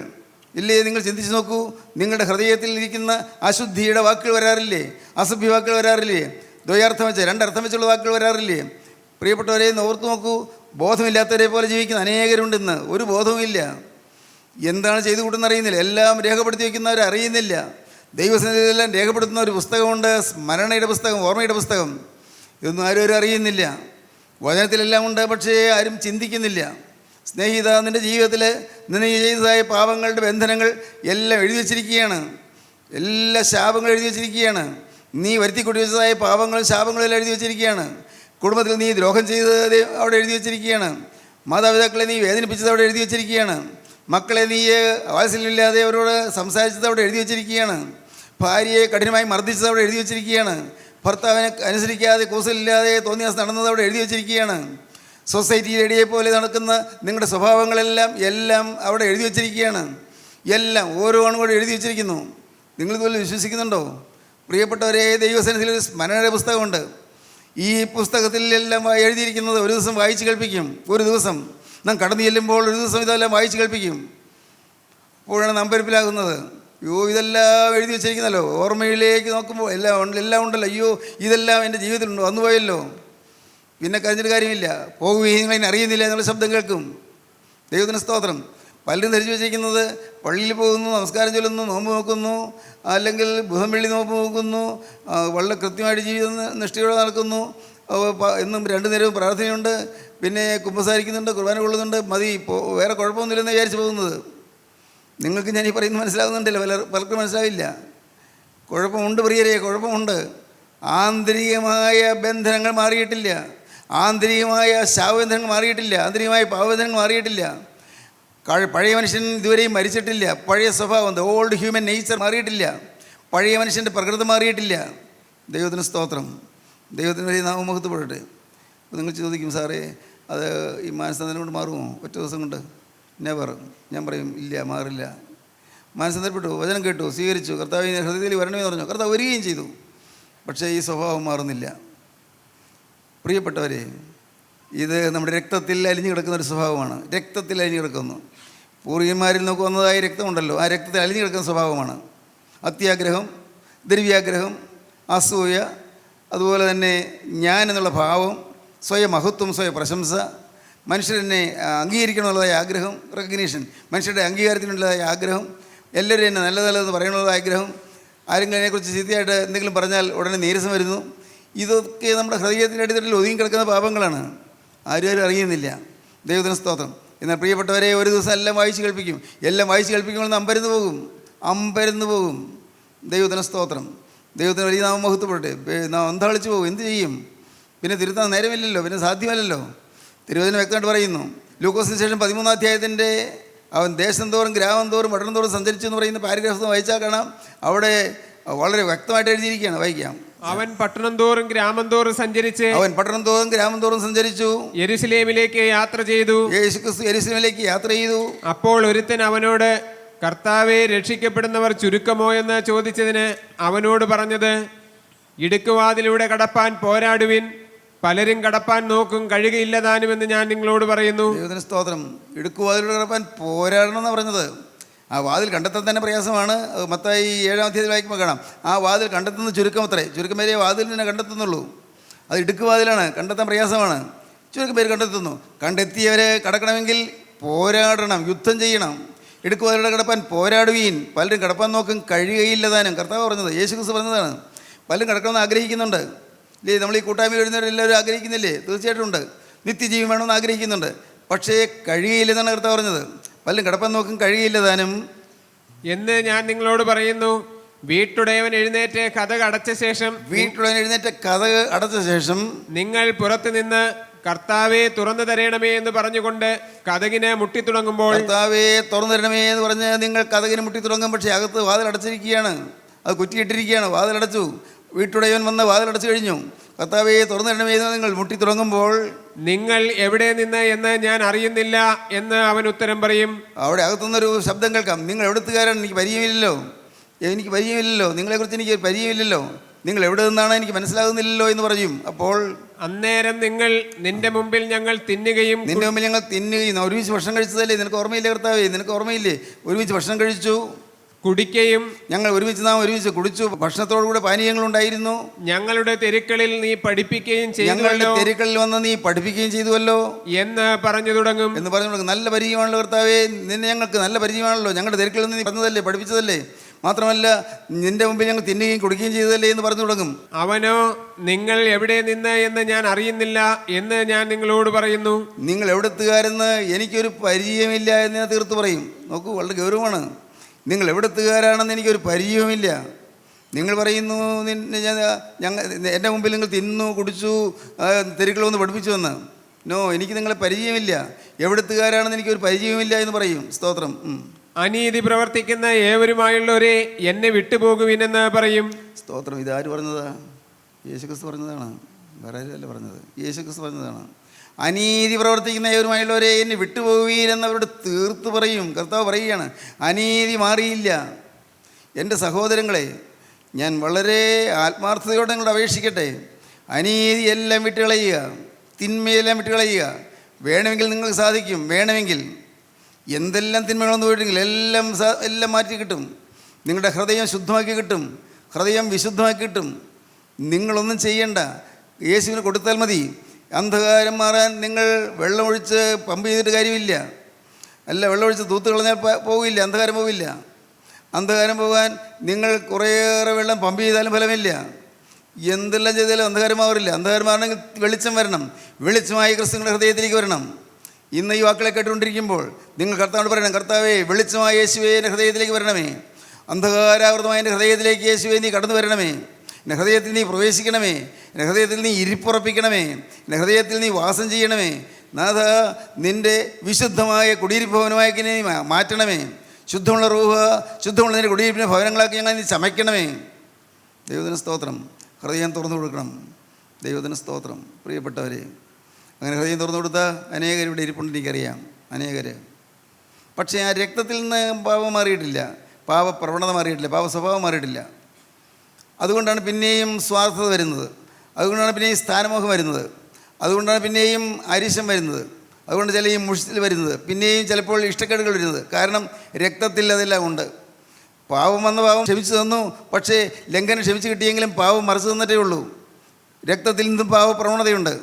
ഇല്ലേ? നിങ്ങൾ ചിന്തിച്ച് നോക്കൂ. നിങ്ങളുടെ ഹൃദയത്തിൽ ഇരിക്കുന്ന അശുദ്ധിയുടെ വാക്കുകൾ വരാറില്ലേ? അസഭ്യ വാക്കുകൾ വരാറില്ലേ? ദ്വയാർത്ഥം വെച്ച്, രണ്ടർത്ഥം വെച്ചുള്ള വാക്കുകൾ വരാറില്ലേ? പ്രിയപ്പെട്ടവരെ, ഓർത്ത് നോക്കൂ. ബോധമില്ലാത്തവരെ പോലെ ജീവിക്കുന്ന അനേകരുണ്ടെന്ന്. ഒരു ബോധവുമില്ല. എന്താണ് ചെയ്തു കൂട്ടുന്ന അറിയുന്നില്ല. എല്ലാം രേഖപ്പെടുത്തി വയ്ക്കുന്നവർ അറിയുന്നില്ല. ദൈവസന്നിധിയിലെല്ലാം രേഖപ്പെടുത്തുന്ന ഒരു പുസ്തകമുണ്ട്, സ്മരണയുടെ പുസ്തകം, ഓർമ്മയുടെ പുസ്തകം. ഇതൊന്നും ആരും അറിയുന്നില്ല. വചനത്തിലെല്ലാം ഉണ്ട്, പക്ഷേ ആരും ചിന്തിക്കുന്നില്ല. സ്നേഹിത, നിൻ്റെ ജീവിതത്തിൽ നിന്നെ ചെയ്തതായ പാപങ്ങളുടെ ബന്ധനങ്ങൾ എല്ലാം എഴുതി വച്ചിരിക്കുകയാണ്. എല്ലാ ശാപങ്ങളും എഴുതി വച്ചിരിക്കുകയാണ്. നീ വരുത്തിക്കൊട്ടി വെച്ചതായ പാപങ്ങളും ശാപങ്ങളും എല്ലാം എഴുതി വച്ചിരിക്കുകയാണ്. കുടുംബത്തിൽ നീ ദ്രോഹം ചെയ്തത് അവിടെ എഴുതി വച്ചിരിക്കുകയാണ്. മാതാപിതാക്കളെ നീ വേദനിപ്പിച്ചത് അവിടെ എഴുതി വച്ചിരിക്കുകയാണ്. മക്കളെ നീ വാത്സല്യമില്ലാതെ അവരോട് സംസാരിച്ചത് അവിടെ എഴുതി വച്ചിരിക്കുകയാണ്. ഭാര്യയെ കഠിനമായി മർദ്ദിച്ചത് അവിടെ എഴുതി വച്ചിരിക്കുകയാണ്. ഭർത്താവിനെ അനുസരിക്കാതെ കൂസലില്ലാതെ തോന്നിയാസ് നടന്നത് അവിടെ എഴുതി വച്ചിരിക്കുകയാണ്. സൊസൈറ്റിയിൽ എടിയെ പോലെ നടക്കുന്ന നിങ്ങളുടെ സ്വഭാവങ്ങളെല്ലാം അവിടെ എഴുതി വച്ചിരിക്കുകയാണ്. എല്ലാം ഓരോ കൂടെ എഴുതി വച്ചിരിക്കുന്നു. നിങ്ങളിതുപോലെ വിശ്വസിക്കുന്നുണ്ടോ? പ്രിയപ്പെട്ടവരെ, ദൈവസന്നിധിയിൽ ഒരു സ്മരണയുടെ പുസ്തകമുണ്ട്. ഈ പുസ്തകത്തിൽ എല്ലാം എഴുതിയിരിക്കുന്നത് ഒരു ദിവസം വായിച്ച് കേൾപ്പിക്കും. ഒരു ദിവസം നാം കടന്നു ചെല്ലുമ്പോൾ ഒരു ദിവസം ഇതെല്ലാം വായിച്ച് കേൾപ്പിക്കും. അപ്പോഴാണ് നമ്പരിപ്പിലാകുന്നത്. അയ്യോ, ഇതെല്ലാം എഴുതി വെച്ചിരിക്കുന്നല്ലോ. ഓർമ്മയിലേക്ക് നോക്കുമ്പോൾ എല്ലാം ഉണ്ടല്ലോ. അയ്യോ, ഇതെല്ലാം എൻ്റെ ജീവിതത്തിലുണ്ടോ? വന്നുപോയല്ലോ. പിന്നെ കരഞ്ഞിട്ട് കാര്യമില്ല. പോകുകയും നിങ്ങളതിനെ അറിയുന്നില്ല എന്നുള്ള ശബ്ദം കേൾക്കും. ദൈവത്തിന് സ്തോത്രം. പലരും ധരിച്ചു വെച്ചിരിക്കുന്നത് പള്ളിയിൽ പോകുന്നു, നമസ്കാരം ചൊല്ലുന്നു, നോമ്പ് നോക്കുന്നു, അല്ലെങ്കിൽ ബുധം വെള്ളി നോമ്പ് നോക്കുന്നു, വളരെ കൃത്യമായിട്ട് ജീവിതം നിഷ്ഠയോടെ നടക്കുന്നു, എന്നും 2 നേരവും പ്രാർത്ഥനയുണ്ട്, പിന്നെ കുമ്പസാരിക്കുന്നുണ്ട്, കുർബാന കൊള്ളുന്നുണ്ട്, മതി, വേറെ കുഴപ്പമൊന്നുമില്ലെന്ന് വിചാരിച്ച് പോകുന്നത്. നിങ്ങൾക്ക് ഞാൻ ഈ പറയുന്നത് മനസ്സിലാകുന്നുണ്ടല്ലോ? പലർക്കും മനസ്സിലാവില്ല. കുഴപ്പമുണ്ട് പ്രിയരെ, കുഴപ്പമുണ്ട്. ആന്തരികമായ ബന്ധനങ്ങൾ മാറിയിട്ടില്ല. ആന്തരികമായ ശാപബന്ധനങ്ങൾ മാറിയിട്ടില്ല. ആന്തരികമായ പാപബന്ധനങ്ങൾ മാറിയിട്ടില്ല. പഴയ മനുഷ്യൻ ഇതുവരെയും മരിച്ചിട്ടില്ല. പഴയ സ്വഭാവം, ദ ഓൾഡ് ഹ്യൂമൻ നേച്ചർ മാറിയിട്ടില്ല. പഴയ മനുഷ്യൻ്റെ പ്രകൃതം മാറിയിട്ടില്ല. ദൈവത്തിന് സ്തോത്രം. ദൈവത്തിന് വലിയ നാമമഹത്വപ്പെടട്ടെ. അപ്പോൾ നിങ്ങൾ ചോദിക്കും, സാറേ, അത് ഈ മാനസാന്തരം കൊണ്ട് മാറുമോ? ഒറ്റ ദിവസം കൊണ്ട്? നെവർ. ഞാൻ പറയും, ഇല്ല, മാറില്ല. മാനസാന്തരപ്പെട്ടു, വചനം കേട്ടു, സ്വീകരിച്ചു, കർത്താവിനെ ഹൃദയത്തിൽ വരണമെന്ന് പറഞ്ഞു, കർത്താവ് വരികയും ചെയ്തു. പക്ഷേ ഈ സ്വഭാവം മാറുന്നില്ല. പ്രിയപ്പെട്ടവരെ, ഇത് നമ്മുടെ രക്തത്തിൽ അലിഞ്ഞു കിടക്കുന്ന ഒരു സ്വഭാവമാണ്. രക്തത്തിൽ അലിഞ്ഞു കിടക്കുന്നു. പൂർവികന്മാരിൽ നമുക്ക് വന്നതായ രക്തമുണ്ടല്ലോ, ആ രക്തത്തിൽ അലിഞ്ഞു കിടക്കുന്ന സ്വഭാവമാണ്. അത്യാഗ്രഹം, ദ്രവ്യാഗ്രഹം, അസൂയ, അതുപോലെ തന്നെ ഞാൻ എന്നുള്ള ഭാവം, സ്വയം മഹത്വം, സ്വയം പ്രശംസ, മനുഷ്യരെന്നെ അംഗീകരിക്കണമെന്നുള്ളതായ ആഗ്രഹം, റെക്കഗ്നീഷൻ, മനുഷ്യരുടെ അംഗീകാരത്തിനുള്ളതായ ആഗ്രഹം, എല്ലാവരും എന്നെ നല്ലതെന്ന് പറയണമെന്നുള്ളതായ ആഗ്രഹം, ആരെങ്കിലും അതിനെക്കുറിച്ച് ചീത്തയായിട്ട് എന്തെങ്കിലും പറഞ്ഞാൽ ഉടനെ നീരസം വരുന്നു. ഇതൊക്കെ നമ്മുടെ ഹൃദയത്തിൻ്റെ അടിത്തട്ടിൽ ഒതുങ്ങി കിടക്കുന്ന പാപങ്ങളാണ്. ആരും അറിയുന്നില്ല. ദൈവത്തിന് സ്തോത്രം. എന്നാൽ പ്രിയപ്പെട്ടവരെ, ഒരു ദിവസം എല്ലാം വായിച്ച് കേൾപ്പിക്കും. എല്ലാം വായിച്ച് കേൾപ്പിക്കുമ്പോൾ അമ്പരന്ന് പോകും. ദൈവത്തിന് സ്തോത്രം. ദൈവത്തിന് വലിയ നാമം മഹത്വപ്പെടട്ടെ. നാം അന്താളിച്ച് പോകും. എന്ത് ചെയ്യും? പിന്നെ തിരുത്താൻ നേരമില്ലല്ലോ, പിന്നെ സാധ്യമല്ലല്ലോ. തിരുവചനം വ്യക്തമായിട്ട് പറയുന്നു. ലൂക്കോസിന് ശേഷം 13-ാം അധ്യായത്തിൻ്റെ അവൻ ദേശം തോറും ഗ്രാമം തോറും പട്ടണം തോറും സഞ്ചരിച്ചു എന്ന് പറയുന്ന പാരഗ്രാഫ് വായിച്ചാൽ കാണാം. അവിടെ വളരെ വ്യക്തമായിട്ട് എഴുതിയിരിക്കുകയാണ്. വായിക്കാം. അവൻ പട്ടണം തോറും ഗ്രാമം തോറും സഞ്ചരിച്ചു യെരുശലേമിലേക്ക് യാത്ര ചെയ്തു. യേശുക്രിസ്തു യെരുശലേമിലേക്ക് യാത്ര ചെയ്തു. അപ്പോൾ ഒരുത്തൻ അവനോട്, കർത്താവെ, രക്ഷിക്കപ്പെടുന്നവർ ചുരുക്കമോ എന്ന് ചോദിച്ചതിന് അവനോട് പറഞ്ഞത്, ഇടുക്കുവാതിലൂടെ കടപ്പാൻ പോരാടുവിൻ, പലരും കടപ്പാൻ നോക്കും, കഴിയുകയില്ലതാനുമെന്ന് ഞാൻ നിങ്ങളോട് പറയുന്നു. ദൈവത്തിന് സ്തോത്രം. ഇടുക്കുവാതിലൂടെ കടപ്പാൻ പോരാടണം എന്നാണ് പറഞ്ഞത്. ആ വാതിൽ കണ്ടെത്താൻ തന്നെ പ്രയാസമാണ്. മത്തായി 7-ാം അധ്യായത്തിൽ വായിക്കുമ്പോൾ കാണാം. ആ വാതിൽ കണ്ടെത്തുന്ന ചുരുക്കം വരെ വാതിൽ തന്നെ കണ്ടെത്തുന്നുള്ളൂ. അത് ഇടുക്കുവാതിലാണ്, കണ്ടെത്താൻ പ്രയാസമാണ്. ചുരുക്കം പേര് കണ്ടെത്തുന്നു. കണ്ടെത്തിയവരെ കടക്കണമെങ്കിൽ പോരാടണം, യുദ്ധം ചെയ്യണം. ഇടുക്കുവാതിലൂടെ കടപ്പാൻ പോരാടുവീൻ, പലരും കടപ്പാൻ നോക്കും, കഴിയുകയില്ലതാനും. കർത്താവ് പറഞ്ഞത്, യേശുക്രിസ്തു പറഞ്ഞതാണ്. പലരും കടക്കണമെന്ന് ആഗ്രഹിക്കുന്നുണ്ട് ഇല്ലേ? നമ്മൾ ഈ കൂട്ടായ്മയിൽ വരുന്നവരെല്ലാവരും ആഗ്രഹിക്കുന്നില്ലേ? തീർച്ചയായിട്ടും ഉണ്ട്. നിത്യജീവൻ വേണമെന്ന് ആഗ്രഹിക്കുന്നുണ്ട്. പക്ഷേ കഴിയുകയില്ലെന്നാണ് കർത്താവ് പറഞ്ഞത്. പലരും കിടപ്പാൻ നോക്കും, കഴിയില്ല താനും. എന്ന് ഞാൻ നിങ്ങളോട് പറയുന്നു. വീട്ടുടയവൻ എഴുന്നേറ്റ് കതക് അടച്ച ശേഷം നിങ്ങൾ പുറത്തു നിന്ന് കർത്താവെ തുറന്നു തരണമേ എന്ന് പറഞ്ഞുകൊണ്ട് കതകിന് മുട്ടി തുടങ്ങുമ്പോൾ, കർത്താവെ തുറന്നു തരണമേ എന്ന് പറഞ്ഞ് നിങ്ങൾ കതകിന് മുട്ടി തുടങ്ങും. പക്ഷേ അകത്ത് വാതിലടച്ചിരിക്കുകയാണ്, അത് കുറ്റിയിട്ടിരിക്കുകയാണ്, വാതിലടച്ചു. വീട്ടുടയവൻ വന്ന് വാതിലടച്ചു കഴിഞ്ഞു. കർത്താവെ തുറന്നു തരണമേ എന്ന് നിങ്ങൾ മുട്ടി തുടങ്ങുമ്പോൾ, നിങ്ങൾ എവിടെ നിന്ന് എന്ന് ഞാൻ അറിയുന്നില്ല എന്ന് അവൻ ഉത്തരം പറയും. അവിടെ അകത്തുനിന്നൊരു ശബ്ദം കേൾക്കാം, നിങ്ങൾ എവിടുത്തുകാരാണ്, എനിക്ക് പരിചയമില്ലല്ലോ, നിങ്ങളെക്കുറിച്ച് എനിക്ക് പരിചയമില്ലല്ലോ, നിങ്ങൾ എവിടെ നിന്നാണ് എനിക്ക് മനസ്സിലാകുന്നില്ലല്ലോ എന്ന് പറയും. അപ്പോൾ അന്നേരം നിങ്ങൾ നിന്റെ മുമ്പിൽ ഞങ്ങൾ തിന്നുകയും ഒരുമിച്ച് ഭക്ഷണം കഴിച്ചതല്ലേ, നിനക്ക് ഓർമ്മയില്ലേ കർത്താവേ, നിനക്ക് ഓർമ്മയില്ലേ, ഒരുമിച്ച് ഭക്ഷണം കഴിച്ചു, കുടിക്കുകയും ഞങ്ങൾ ഒരുമിച്ച് കുടിച്ചു, ഭക്ഷണത്തോടുകൂടെ പാനീയങ്ങളുണ്ടായിരുന്നു, ഞങ്ങളുടെ തെരുക്കളിൽ നീ പഠിപ്പിക്കുകയും ഞങ്ങളുടെ തെരുക്കളിൽ വന്ന് നീ പഠിപ്പിക്കുകയും ചെയ്തുവല്ലോ എന്ന് പറഞ്ഞു തുടങ്ങും. നല്ല പരിചയമാണല്ലോ കർത്താവേ, നിന്നെ ഞങ്ങൾക്ക് നല്ല പരിചയമാണല്ലോ, ഞങ്ങളുടെ തെരുക്കളിൽ നിന്ന് നീ പറഞ്ഞതല്ലേ, പഠിപ്പിച്ചതല്ലേ, മാത്രമല്ല നിന്റെ മുമ്പിൽ ഞങ്ങൾ തിന്നുകയും കുടിക്കുകയും ചെയ്തതല്ലേ എന്ന് പറഞ്ഞു തുടങ്ങും. അവനോ നിങ്ങൾ എവിടെ നിന്ന് എന്ന് ഞാൻ അറിയുന്നില്ല എന്ന് ഞാൻ നിങ്ങളോട് പറയുന്നു. നിങ്ങൾ എവിടെത്തുകാരെന്ന് എനിക്കൊരു പരിചയമില്ല എന്ന് ഞാൻ തീർത്ത് പറയും. നോക്കൂ, വളരെ ഗൗരവമാണ്. നിങ്ങൾ എവിടെത്തുകാരാണെന്ന് എനിക്കൊരു പരിചയവുമില്ല. നിങ്ങൾ പറയുന്നു എൻ്റെ മുമ്പിൽ നിങ്ങൾ തിന്നു കുടിച്ചു തെരുക്കളൊന്ന് പഠിപ്പിച്ചു വന്ന്. നോ, എനിക്ക് നിങ്ങളെ പരിചയമില്ല, എവിടെത്തുകാരാണെന്ന് എനിക്കൊരു പരിചയവുമില്ല എന്ന് പറയും. സ്തോത്രം. അനീതി പ്രവർത്തിക്കുന്ന ഏവരുമായുള്ളവരെ എന്നെ വിട്ടുപോകുവിനെന്ന് പറയും. സ്തോത്രം. ഇതാര് പറഞ്ഞതാ? യേശുക്രിസ്തു പറഞ്ഞതാണ്, വേറെ ആരല്ല പറഞ്ഞത്, യേശുക്രിസ്തു പറഞ്ഞതാണ്. അനീതി പ്രവർത്തിക്കുന്ന ഏവരുമായുള്ളവരെ എന്നെ വിട്ടുപോകുവീരെന്നവരോട് തീർത്ത് പറയും. കർത്താവ് പറയുകയാണ്, അനീതി മാറിയില്ല. എൻ്റെ സഹോദരങ്ങളെ, ഞാൻ വളരെ ആത്മാർത്ഥതയോടെ നിങ്ങളോട് അപേക്ഷിക്കട്ടെ, അനീതിയെല്ലാം വിട്ടുകളയുക, തിന്മയെല്ലാം വിട്ടുകളയുക. വേണമെങ്കിൽ നിങ്ങൾക്ക് സാധിക്കും. വേണമെങ്കിൽ എന്തെല്ലാം തിന്മകളൊന്നും പോയിട്ടെങ്കിൽ എല്ലാം മാറ്റി കിട്ടും. നിങ്ങളുടെ ഹൃദയം ശുദ്ധമാക്കി കിട്ടും, ഹൃദയം വിശുദ്ധമാക്കി കിട്ടും. നിങ്ങളൊന്നും ചെയ്യണ്ട, യേശുവിന് കൊടുത്താൽ മതി. അന്ധകാരം മാറാൻ നിങ്ങൾ വെള്ളമൊഴിച്ച് പമ്പ് ചെയ്തിട്ട് കാര്യമില്ല. വെള്ളമൊഴിച്ച് തൂത്ത് കളഞ്ഞാൽ പോവില്ല, അന്ധകാരം പോവില്ല. അന്ധകാരം പോകാൻ നിങ്ങൾ കുറേയേറെ വെള്ളം പമ്പ് ചെയ്താലും ഫലമില്ല. എന്തെല്ലാം ചെയ്താലും അന്ധകാരം മാറില്ല. അന്ധകാരം മാറണമെങ്കിൽ വെളിച്ചം വരണം. വെളിച്ചമായി ക്രിസ്തുവിൻ്റെ ഹൃദയത്തിലേക്ക് വരണം. ഇന്ന് ഈ വാക്കുകളെ കേട്ടുകൊണ്ടിരിക്കുമ്പോൾ നിങ്ങൾ കർത്താവിനോട് പറയണം, കർത്താവേ, വെളിച്ചമായ യേശുവേ എൻ്റെ ഹൃദയത്തിലേക്ക് വരണമേ, അന്ധകാരാവൃതമായ എൻ്റെ ഹൃദയത്തിലേക്ക് യേശുവേ നീ കടന്നു വരണമേ, എൻ്റെ ഹൃദയത്തിൽ നീ പ്രവേശിക്കണമേ, എൻ്റെ ഹൃദയത്തിൽ നീ ഇരിപ്പുറപ്പിക്കണമേ, എൻ്റെ ഹൃദയത്തിൽ നീ വാസം ചെയ്യണമേ. നാഥ, നിൻ്റെ വിശുദ്ധമായ കുടിയിരിപ്പ് ഭവനമാക്കി നീ മാറ്റണമേ. ശുദ്ധമുള്ള റൂഹ്, ശുദ്ധമുള്ള നിൻ്റെ കുടിയിരിപ്പിൻ്റെ ഭവനങ്ങളാക്കി ഞങ്ങൾ നീ ചമയ്ക്കണമേ. ദൈവത്തിന് സ്തോത്രം. ഹൃദയം തുറന്നു കൊടുക്കണം. ദൈവത്തിന് സ്തോത്രം. പ്രിയപ്പെട്ടവരെ, അങ്ങനെ ഹൃദയം തുറന്നു കൊടുത്താൽ അനേകർ ഇവിടെ ഇരിപ്പുണ്ട്, എനിക്കറിയാം, അനേകർ. പക്ഷേ ആ രക്തത്തിൽ നിന്ന് പാപം മാറിയിട്ടില്ല, പാപപ്രവണത മാറിയിട്ടില്ല, പാപ സ്വഭാവം മാറിയിട്ടില്ല. അതുകൊണ്ടാണ് പിന്നെയും സ്വാർത്ഥത വരുന്നത്, അതുകൊണ്ടാണ് പിന്നെയും സ്ഥാനമോഹം വരുന്നത്, അതുകൊണ്ടാണ് പിന്നെയും അരിശം വരുന്നത്, അതുകൊണ്ട് ചില ഈ മുഷിച്ചിൽ വരുന്നത്, പിന്നെയും ചിലപ്പോൾ ഇഷ്ടക്കേടുകൾ വരുന്നത്. കാരണം രക്തത്തിൽ അതെല്ലാം ഉണ്ട്. പാവം വന്ന പാവം ക്ഷമിച്ചു തന്നു, പക്ഷേ ലംഘനം ക്ഷമിച്ച് കിട്ടിയെങ്കിലും പാവം മറച്ചു തന്നിട്ടേ ഉള്ളൂ. രക്തത്തിൽ നിന്നും പാവപ്രവണതയുണ്ട്.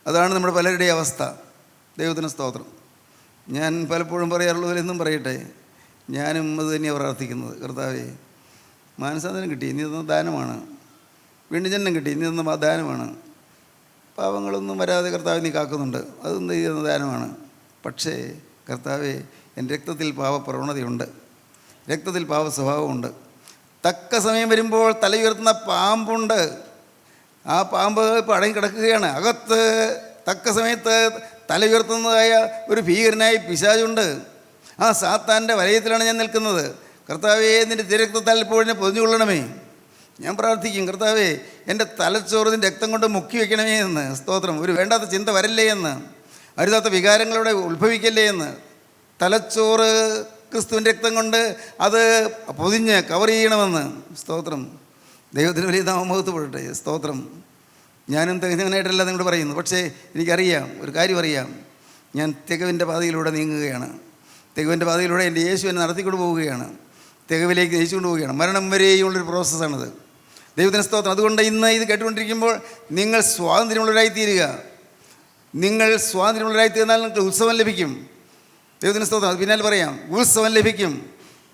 അതാണ് നമ്മുടെ പലരുടെയും അവസ്ഥ. ദൈവത്തിന് സ്തോത്രം. ഞാൻ പലപ്പോഴും പറയാറുള്ളതിലെന്നും പറയട്ടെ, ഞാനും അത് തന്നെയാണ് പ്രാർത്ഥിക്കുന്നത്. കർത്താവേ, മാനസാന്തരം കിട്ടി, ഇനി തന്ന ദാനമാണ്. വീണ്ടും ജന്മം കിട്ടി, ഇനി തന്ന ദാനമാണ്. പാവങ്ങളൊന്നും വരാതെ കർത്താവ് നീ കാക്കുന്നുണ്ട്, അതും നീ തന്ന ദാനമാണ്. പക്ഷേ കർത്താവേ, എൻ്റെ രക്തത്തിൽ പാവപ്രവണതയുണ്ട്, രക്തത്തിൽ പാവ സ്വഭാവമുണ്ട്. തക്ക സമയം വരുമ്പോൾ തലയുയർത്തുന്ന പാമ്പുണ്ട്. ആ പാമ്പ് ഇപ്പോൾ അടങ്ങി കിടക്കുകയാണ്. അകത്ത് തക്ക സമയത്ത് തല ഉയർത്തുന്നതായ ഒരു ഭീകരനായ പിശാചുണ്ട്. ആ സാത്താൻ്റെ വലയത്തിലാണ് ഞാൻ നിൽക്കുന്നത്. കർത്താവേ, നിൻ്റെ തിരക്തത്താൽ ഇപ്പോൾ എന്നെ പൊതിഞ്ഞുകൊള്ളണമേ. ഞാൻ പ്രാർത്ഥിക്കും, കർത്താവേ, എൻ്റെ തലച്ചോറിൻ്റെ രക്തം കൊണ്ട് മുക്കി വയ്ക്കണമേ എന്ന്. സ്തോത്രം. ഒരു വേണ്ടാത്ത ചിന്ത വരല്ലേ എന്ന്, അരുതാത്ത വികാരങ്ങളുടെ ഉത്ഭവിക്കല്ലേ എന്ന്. തലച്ചോറ് ക്രിസ്തുവിൻ്റെ രക്തം കൊണ്ട് അത് പൊതിഞ്ഞ് കവർ ചെയ്യണമെന്ന്. സ്തോത്രം. ദൈവത്തിന് വലിയ നാമമഹത്വപ്പെടട്ടെ. സ്തോത്രം. ഞാനും തികഞ്ഞവനായിട്ടല്ല നിങ്ങളോട് പറയുന്നു. പക്ഷേ എനിക്കറിയാം, ഒരു കാര്യം അറിയാം, ഞാൻ തികവിൻ്റെ പാതയിലൂടെ നീങ്ങുകയാണ്. തികവിൻ്റെ പാതയിലൂടെ എൻ്റെ യേശു എന്നെ നടത്തിക്കൊണ്ട് പോവുകയാണ്, തികവിലേക്ക് നയിച്ചുകൊണ്ട് പോവുകയാണ്. മരണം വരെയുള്ളൊരു പ്രോസസ്സാണിത്. ദൈവത്തിന് സ്തോത്രം. അതുകൊണ്ട് ഇന്ന് ഇത് കേട്ടുകൊണ്ടിരിക്കുമ്പോൾ നിങ്ങൾ സ്വാതന്ത്ര്യമുള്ളവരായി തീരുക. നിങ്ങൾ സ്വാതന്ത്ര്യമുള്ളവരായി തീർന്നാൽ നിങ്ങൾക്ക് ഉത്സവം ലഭിക്കും. ദൈവത്തിന് സ്തോത്രം. അത് പിന്നാലെ പറയാം, ഉത്സവം ലഭിക്കും.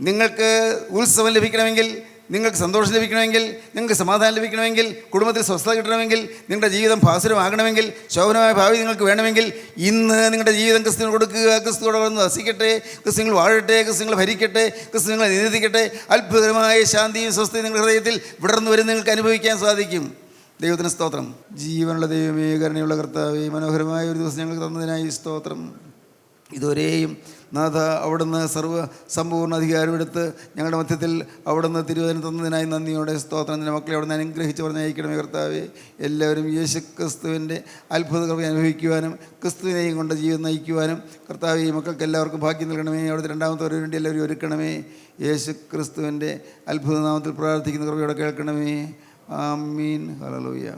നിങ്ങൾക്ക് ഉത്സവം ലഭിക്കണമെങ്കിൽ നിങ്ങൾക്ക് സന്തോഷം ലഭിക്കണമെങ്കിൽ, നിങ്ങൾക്ക് സമാധാനം ലഭിക്കണമെങ്കിൽ, കുടുംബത്തിൽ സ്വസ്ഥത കിട്ടണമെങ്കിൽ, നിങ്ങളുടെ ജീവിതം ഭാസുരമാകണമെങ്കിൽ, ശോഭനമായ ഭാവി നിങ്ങൾക്ക് വേണമെങ്കിൽ ഇന്ന് നിങ്ങളുടെ ജീവിതം ക്രിസ്തുവിന് കൊടുക്കുക. ക്രിസ്തുവോടെ വന്ന് വസിക്കട്ടെ, ക്രിസ്തു നിങ്ങൾ വാഴട്ടെ, ക്രിസ്തു നിങ്ങൾ ഭരിക്കട്ടെ, ക്രിസ്തു നിങ്ങളെ നിയന്ത്രിക്കട്ടെ. അത്ഭുതകരമായ ശാന്തിയും സ്വസ്ഥതയും നിങ്ങളുടെ ഹൃദയത്തിൽ വിടർന്നു വരുന്ന നിങ്ങൾക്ക് അനുഭവിക്കാൻ സാധിക്കും. ദൈവത്തിന് സ്തോത്രം. ജീവനുള്ള ദൈവമേ, കരുണയുള്ള കർത്താവേ, മനോഹരമായ ഒരു ദിവസം ഞങ്ങൾക്ക് തന്നതിനായി സ്തോത്രം. ഇതുവരെയും നാഥ അവിടുന്ന് സമ്പൂർണ്ണ അധികാരമെടുത്ത് ഞങ്ങളുടെ മധ്യത്തിൽ അവിടുന്ന് തിരുവചനം തന്നതിനായി നന്ദിയോടെ സ്തോത്രം. എൻ്റെ മക്കളെ അവിടുന്ന് അനുഗ്രഹിച്ച് പറഞ്ഞയക്കണമേ കർത്താവേ. എല്ലാവരും യേശു ക്രിസ്തുവിൻ്റെ അത്ഭുത കൃപ അനുഭവിക്കുവാനും ക്രിസ്തുവിനെയും കൊണ്ട് ജീവിതം നയിക്കുവാനും കർത്താവേ ഈ മക്കൾക്ക് എല്ലാവർക്കും ഭാഗ്യം നൽകണമേ. അവിടുത്തെ രണ്ടാമത്തെ വേണ്ടി എല്ലാവരും ഒരുക്കണമേ. യേശു ക്രിസ്തുവിൻ്റെ അത്ഭുത നാമത്തിൽ പ്രാർത്ഥിക്കുന്ന കൃപയോടെ കേൾക്കണമേ. ആമീൻ. ഹല്ലേലൂയ.